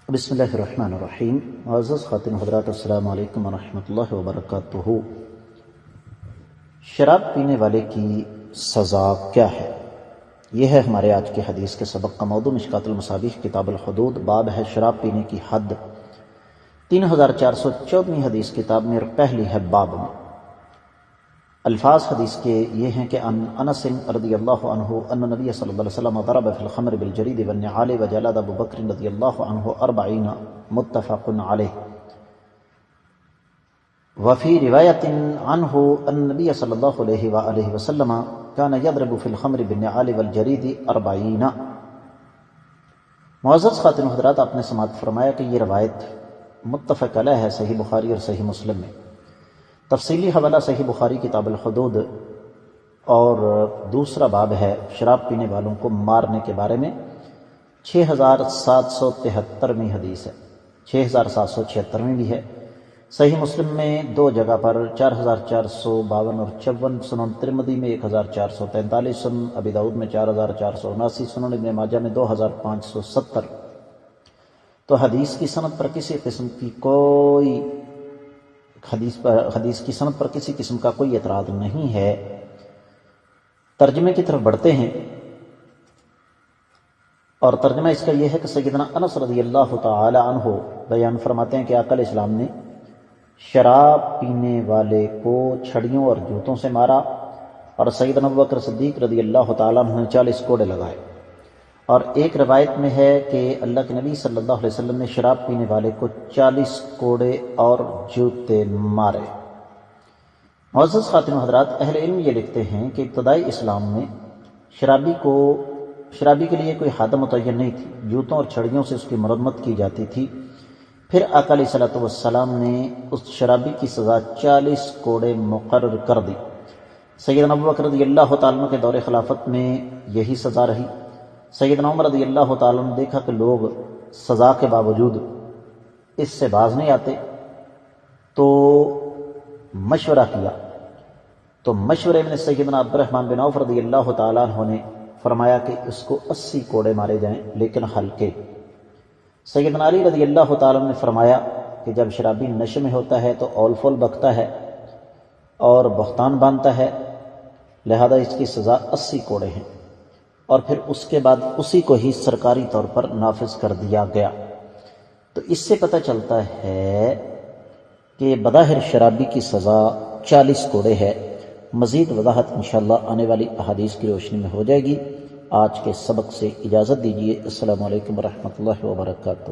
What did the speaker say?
بسم اللہ الرحمن الرحیم۔ معزز خواتین حضرات، السلام علیکم ورحمۃ اللہ وبرکاتہ۔ شراب پینے والے کی سزا کیا ہے؟ یہ ہے ہمارے آج کے حدیث کے سبق کا موضوع۔ مشکات المصابیح کتاب الحدود، باب ہے شراب پینے کی حد۔ 3414 حدیث کتاب میں اور پہلی ہے باب میں۔ الفاظ حدیث کے یہ ہیں کہ ان انس رضی اللہ عنہ ان نبی صلی اللہ علیہ وسلم ضرب فی الخمر بالجرید والنعال وجلد ابو بکر رضی اللہ عنہ 40 متفق علیہ۔ وفی روایت عنہ ان نبی صلی اللہ علیہ وآلہ وسلم کان یضرب فی الخمر بالنعال والجرید 40۔ معزز خواتین حضرات، آپ نے سماعت فرمایا کہ یہ روایت متفق علیہ ہے صحیح بخاری اور صحیح مسلم میں۔ تفصیلی حوالہ صحیح بخاری کتاب الحدود، اور دوسرا باب ہے شراب پینے والوں کو مارنے کے بارے میں۔ 6773ویں حدیث ہے، 6776ویں بھی ہے۔ صحیح مسلم میں دو جگہ پر 4452 اور 54، سنن ترمذی میں 1443، سنن ابی داؤد میں 4479، سنن ابن ماجہ میں 2570۔ تو حدیث کی سند پر کسی قسم کی کوئی حدیث کی سند پر کسی قسم کا کوئی اعتراض نہیں ہے۔ ترجمے کی طرف بڑھتے ہیں، اور ترجمہ اس کا یہ ہے کہ سیدنا انس رضی اللہ تعالی عنہ بیان فرماتے ہیں کہ آقا علیہ السلام نے شراب پینے والے کو چھڑیوں اور جوتوں سے مارا، اور سیدنا ابوبکر صدیق رضی اللہ تعالی عنہ نے 40 کوڑے لگائے۔ اور ایک روایت میں ہے کہ اللہ کے نبی صلی اللہ علیہ وسلم نے شراب پینے والے کو 40 کوڑے اور جوتے مارے۔ معزز خواتین حضرات، اہل علم یہ لکھتے ہیں کہ ابتدائی اسلام میں شرابی کے لیے کوئی حد متعین نہیں تھی، جوتوں اور چھڑیوں سے اس کی مرمت کی جاتی تھی۔ پھر آقا علیہ الصلوۃ والسلام نے اس شرابی کی سزا 40 کوڑے مقرر کر دی۔ سیدنا ابوبکر رضی اللہ تعالیٰ عنہ کے دور خلافت میں یہی سزا رہی۔ سیدنا عمر رضی اللہ تعالیٰ نے دیکھا کہ لوگ سزا کے باوجود اس سے باز نہیں آتے، تو مشورہ کیا۔ تو مشورے میں سیدنا عبد الرحمن بن عوف رضی اللہ تعالیٰ عنہ نے فرمایا کہ اس کو 80 کوڑے مارے جائیں، لیکن ہلکے۔ سیدنا علی رضی اللہ تعالیٰ نے فرمایا کہ جب شرابی نشے میں ہوتا ہے تو اول فول بکتا ہے اور بہتان باندھتا ہے، لہذا اس کی سزا 80 کوڑے ہیں۔ اور پھر اس کے بعد اسی کو ہی سرکاری طور پر نافذ کر دیا گیا۔ تو اس سے پتہ چلتا ہے کہ بظاہر شرابی کی سزا 40 کوڑے ہے۔ مزید وضاحت انشاءاللہ آنے والی احادیث کی روشنی میں ہو جائے گی۔ آج کے سبق سے اجازت دیجیے۔ السلام علیکم ورحمۃ اللہ وبرکاتہ۔